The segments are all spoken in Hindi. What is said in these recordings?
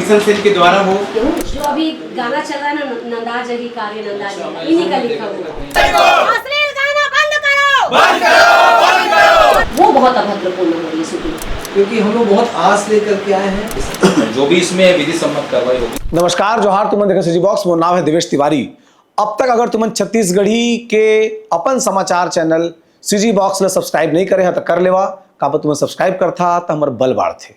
किशन सेन के द्वारा हो। जो अभी गाना चल रहा है ना, नंदा जही कार्य नंदा जही, इन्हीं का लिखा हुआ। अश्लील गाना बंद करो, बंद करो, बंद करो। वो बहुत अभद्रपूर्ण हो रही है शूटिंग, क्योंकि हम लोग बहुत आस लेकर के आए हैं। जो भी इसमें विधि सम्मत कार्रवाई होगी। नमस्कार, जोहार। तुमन देखा सीजी बॉक्स। मोर नाम है देवेश तिवारी। अब तक अगर तुमन छत्तीसगढ़ी के अपन समाचार चैनल सीजी बॉक्स ला सब्सक्राइब नहीं करे हैं तो कर लेवा। का तुम्हें सब्सक्राइब करता तो हमारे बल बाढ़ थे।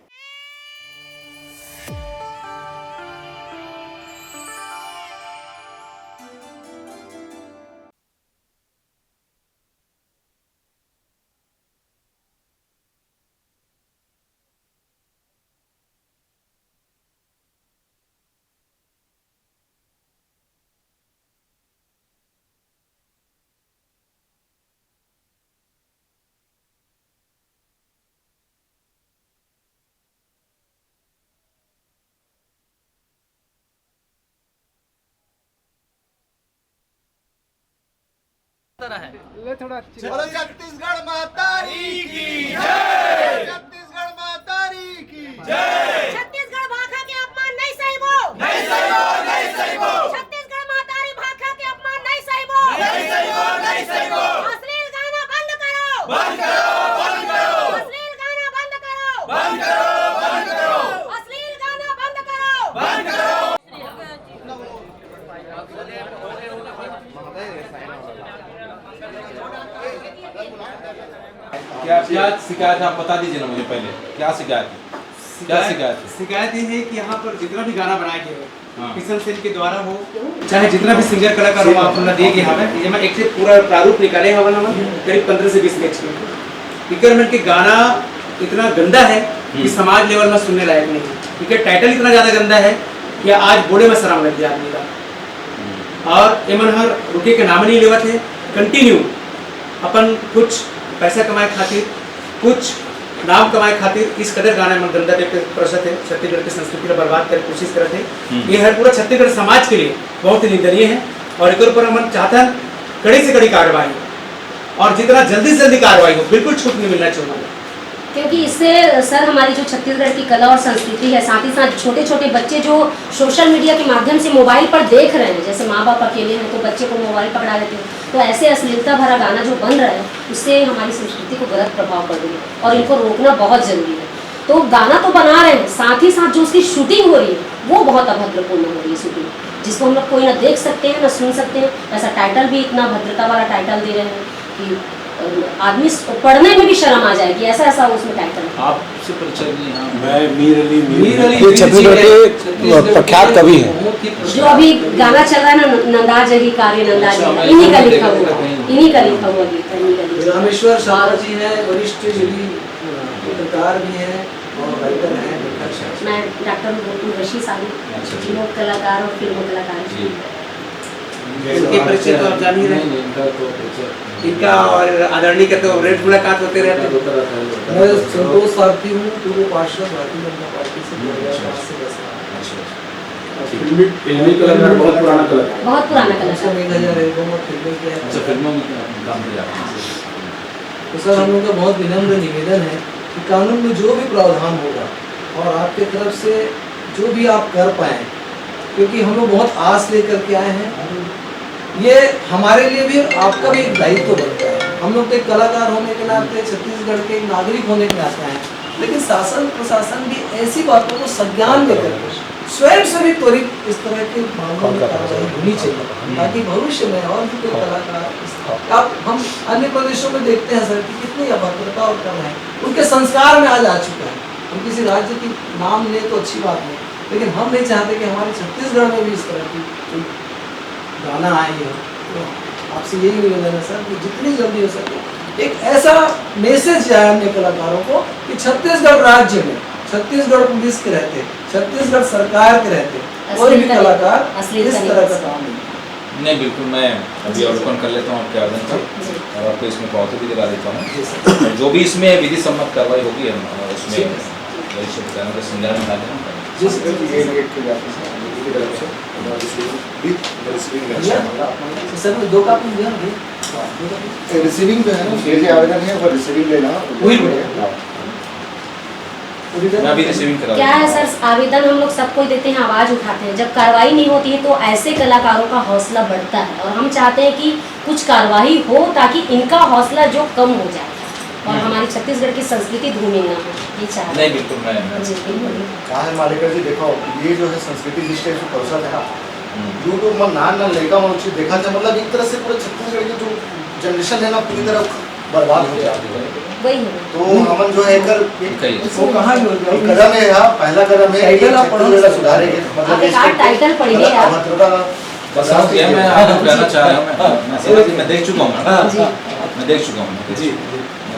छत्तीसगढ़ मातारी की जय, छत्तीसगढ़ मातारी की जय। छत्तीसगढ़ भाषा के अपमान नहीं सहिबो, नहीं सहिबो, नहीं सहिबो। छत्तीसगढ़ मातारी भाषा के अपमान नहीं सहिबो, नहीं सहिबो, नहीं सहिबो। अश्लील गाना बंद करो, बंद करो, बंद करो। अश्लील गाना बंद करो, बंद करो, बंद करो। अश्लील गाना बंद करो, बंद करो। क्या शिकायत है, आप बता दीजिए ना मुझे पहले। क्या शिकायत है? क्या शिकायत है? शिकायत ये है कि यहाँ पर जितना भी गाना बनाया गया हाँ। हो, किशन सेन के द्वारा हो, चाहे जितना भी सिंगर कलाकार हो, आप अपना दिए गए हमें ये मैं एक से पूरा प्रारूप निकाले हवन हम करीब 15 से 20 पेज के। रिक्वायरमेंट के गाना इतना गंदा है कि समाज लेवल में सुनने लायक नहीं है, क्योंकि टाइटल इतना ज्यादा गंदा है कि आज बोले में शर्म लग गया आदमी का। और एमन हर रुके के नाम नहीं लेवत है। कंटिन्यू अपन कुछ पैसा कमाए खातिर, कुछ नाम कमाए खातिर इस कदर गाना में गंदा टाइप के प्रसत है, छत्तीसगढ़ की संस्कृति को बर्बाद करने की कोशिश करते हैं। ये हर पूरा छत्तीसगढ़ समाज के लिए बहुत ही निंदनीय है और एक ऊपर हम चाहता है कड़ी से कड़ी कार्रवाई और जितना जल्दी से जल्दी कार्रवाई हो, बिल्कुल छूट नहीं मिलना चाहिए। क्योंकि इससे सर हमारी जो छत्तीसगढ़ की कला और संस्कृति है, साथ ही साथ छोटे छोटे बच्चे जो सोशल मीडिया के माध्यम से मोबाइल पर देख रहे हैं, जैसे माँ बाप अकेले हैं तो बच्चे को मोबाइल पकड़ा देते हैं, तो ऐसे अश्लीलता भरा गाना जो बन रहा है उससे हमारी संस्कृति को गलत प्रभाव पड़ रही है और इनको रोकना बहुत जरूरी है। तो गाना तो बना रहे हैं, साथ ही साथ जो उसकी शूटिंग हो रही है वो बहुत अभद्रपूर्ण हो रही है शूटिंग, जिसको हम लोग कोई ना देख सकते हैं ना सुन सकते हैं। ऐसा टाइटल भी इतना भद्रता वाला टाइटल दे रहे हैं कि आदमी पढ़ने में भी शर्म आ जाएगी, ऐसा ऐसा उसमें टाइटल है। आपसे परिचय नहीं है। मैं मीर अली ये छत्तीसगढ़ के प्रख्यात कवि हैं। जो अभी गाना चल रहा है ना, नंदा जही कार्य नंदा जही, इन्हीं का लिखा हुआ, इन्हीं का लिखा हुआ गीत है, इन्हीं का लिखा हुआ। रामेश्वर शर्मा जी हैं, वरिष्ठ जुली पत्रकार भी हैं और राइटर हैं। मैं डॉक्टर रशीद साहब, लोक कलाकार और फिल्म कलाकार। इनके परिचय तो आप जान ही रहे हैं। इनका और आदरणीय का तो रेड मुलाकात होते रहते हैं। मैं संतोष सारथी हूँ, पूर्व पार्षद भारतीय जनता पार्टी से 2005 से 10 साल। फिल्मी कलाकार, बहुत पुराना कलाकार। बहुत पुराना कलाकार। 1000 एल्बम और फिल्में किया है। अच्छा, फिल्मों में काम किया जाता है। तो सर हम लोग का बहुत विनम्र निवेदन है कि कानून में जो भी प्रावधान होगा और आपके तरफ से जो भी आप कर पाएँ, क्योंकि हम लोग बहुत आस लेकर के आए हैं। ये हमारे लिए भी आपका भी एक दायित्व बनता है। हम लोग एक कलाकार होने के नाते, छत्तीसगढ़ के नागरिक होने के नाते हैं, लेकिन शासन प्रशासन भी ऐसी बातों को संज्ञान लेकर स्वयं से भी त्वरित इस तरह के मामलों में कार्रवाई होनी चाहिए, ताकि भविष्य में और भी कोई कलाकार। आप हम अन्य प्रदेशों में देखते हैं सर कि कितनी अभद्रता और कम है, उनके संस्कार में आज आ चुका है। हम किसी राज्य की नाम ले तो अच्छी बात नहीं, लेकिन हम नहीं चाहते कि हमारे छत्तीसगढ़ में भी इस तरह की गाना आए हैं। तो आपसे यही निवेदन है सर कि जितनी जल्दी हो सके एक ऐसा मैसेज जाए अन्य कलाकारों को कि छत्तीसगढ़ राज्य में, छत्तीसगढ़ पुलिस के रहते, छत्तीसगढ़ सरकार के रहते कोई भी कलाकार इस तरह का काम नहीं। बिल्कुल, मैं अभी अवलोकन कर लेता हूँ आपके आवेदन का और आपको इसमें पावती भी दिला देता हूँ। जो भी इसमें विधि सम्मत कार्रवाई होगी उसमें वरिष्ठ अधिकारियों का संज्ञान में डालेंगे। सर में 2 कापी दिया रिसीविंग पे है ना, ये आवेदन है और रिसीविंग लेना वही बढ़िया। मैं अभी रिसीविंग करा क्या है देता हूँ। सर, आवेदन हम लोग सबको देते हैं, आवाज़ उठाते हैं, जब कार्रवाई नहीं होती है तो ऐसे कलाकारों का हौसला बढ़ता है और हम चाहते हैं कि कुछ कार्रवाई हो ताकि इनका हौसला जो कम हो जाए और हमारी छत्तीसगढ़ की संस्कृति धूमिल ना हो, ये चाहते नहीं हैं। बिल्कुल मैं जी बिल्कुल। कहा है मालेकर जी, देखो ये जो है संस्कृति जिसके परिषद है ना, यूट्यूब में नान लड़का में चीज देखा जाए, मतलब एक तरह से पूरे छत्तीसगढ़ की जो जनरेशन है ना पूरी तरह बर्बाद हो जाती है। वही है। तो हमन जो है कर वो कहाँ कदम है यहाँ, पहला कदम है टाइटल आप छत्तीसगढ़ सुधारेंगे, आप एक आध टाइटल पढ़िए आप। अभद्रता बस आप ये मैं आपको कहना चाह रहा हूँ, मैं समझ मैं देख चुका हूँ ना, जी मैं देख चुका हूँ मैं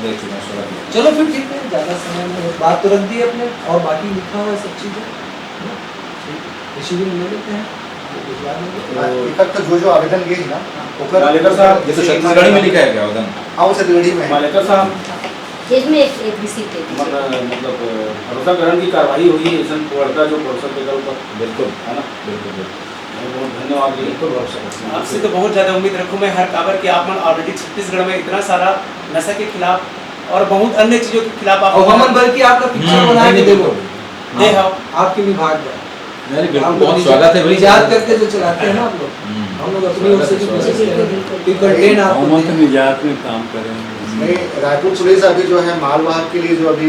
देख चुका हूँ सारा कुछ। चलो फिर ठीक है, ज़्यादा समय में बात तो रख दी अपने और बाकी लिखा हुआ है सब चीज़ें, इसी दिन मिल लेते हैं, भिजवा देंगे। एक तक जो आवेदन गए ना ओकर मालेकर साहब, ये तो छत्तीसगढ़ी में लिखा है क्या आवेदन? हाँ छत्तीसगढ़ी में है। मालेकर साहब इसमें एक रिसीप्ट दे दीजिए। मतलब भरोसाकरण की कार्रवाई हुई ऐसा वर्ता जो प्रोफेसर के ऊपर बिल्कुल है ना, बिल्कुल बिल्कुल। बहुत धन्यवाद जी। बिल्कुल भरोसा आपसे तो बहुत ज़्यादा उम्मीद रखूँ मैं हर खबर कि आप ऑलरेडी छत्तीसगढ़ में इतना सारा नशा के खिलाफ और बहुत अन्य चीज़ों के खिलाफ आप और हमन बल्कि आपका पिक्चर बना के देखो, दे आओ। आपके विभाग में नहीं बिल्कुल बहुत स्वागत है भाई। याद करके जो चलाते हैं ना आप लोग, हम लोग अपनी ओर से भी कोशिश करें कि कंटेंट आपको दें। निजात में काम करेंगे। नहीं, रायपुर पुलिस अभी जो है मालवाहक के लिए जो अभी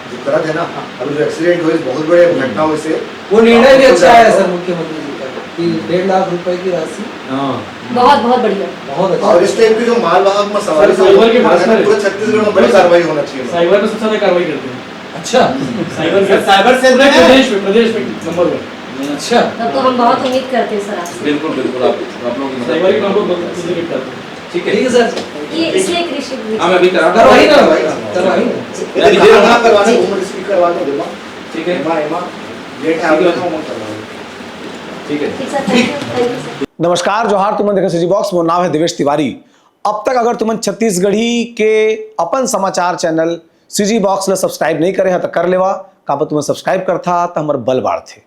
जो करत है ना, अभी जो एक्सीडेंट हुए बहुत बड़े घटना हुई से वो निर्णय भी अच्छा है सर मुख्यमंत्री जी का कि 1.5 लाख रुपए की राशि बहुत बहुत बढ़िया। बहुत अच्छा और इस टाइप की जो मालवाहक में सवारी साइबर के पास में पूरे छत्तीसगढ़ में बड़ी कार्रवाई होना चाहिए। साइबर पे सबसे ज्यादा कार्रवाई करते हैं। अच्छा साइबर से पूरे प्रदेश में नंबर 1। अच्छा तब तो हम बहुत उम्मीद करते हैं सर आपसे। बिल्कुल बिल्कुल आप लोगों की साइबर के हम लोग मदद बहुत करते हैं। ठीक ठीक है। है सर, ये इसमें एक रिसीप्ट हाँ मैं अभी करा करवाई ना करवाई करवाई ना। ये दिखाना करवाने घूमर स्पीकर करवाने देना ठीक है एमा एमा लेट है आगे तो मत करवाओ। ठीक है। ठीक सर, थैंक यू सर। नमस्कार जोहार, तुमन देखा सीजी बॉक्स, मोर नाम है देवेश तिवारी। अब तक अगर तुमन छत्तीसगढ़ी के अपन समाचार चैनल सीजी बॉक्स ला सब्सक्राइब नहीं करे हैं तो कर लेवा, का तुमन सब्सक्राइब करथा तो हमर बल बाढ़ थे।